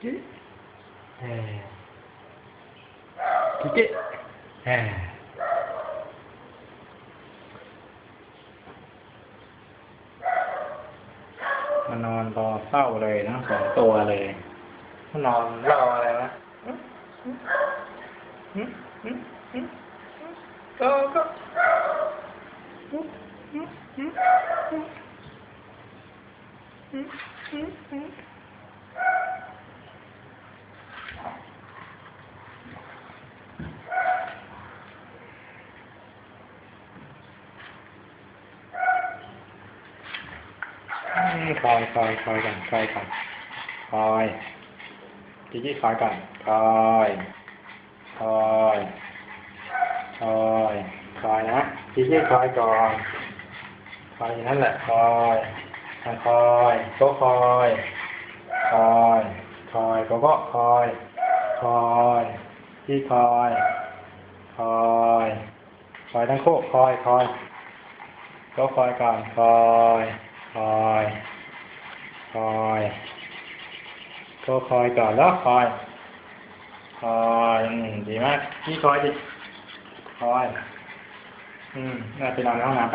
กิ๊กกิ๊กมานอนรอเฝ้าเลยนะ2 ตัวเลยมานอนรออะไรนะก็คอยกันคอยจิ๊กคอยกันคอยนะจิ๊กคอยก่อนคอยนั่นแหละคอยก็คอยก็คอยที่คอยทั้งคู่คอยก็คอยก่อนคอยก็คอยก่อนแล้วคอยดีมากที่คอยดิน่าไปนอนในห้องน้ำ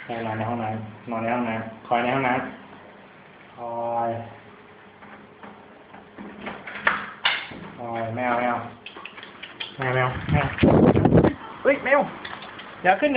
ไปนอนในห้องน้ำคอยในห้องน้ำแมวเฮ้ยแมวอย่าขึ้น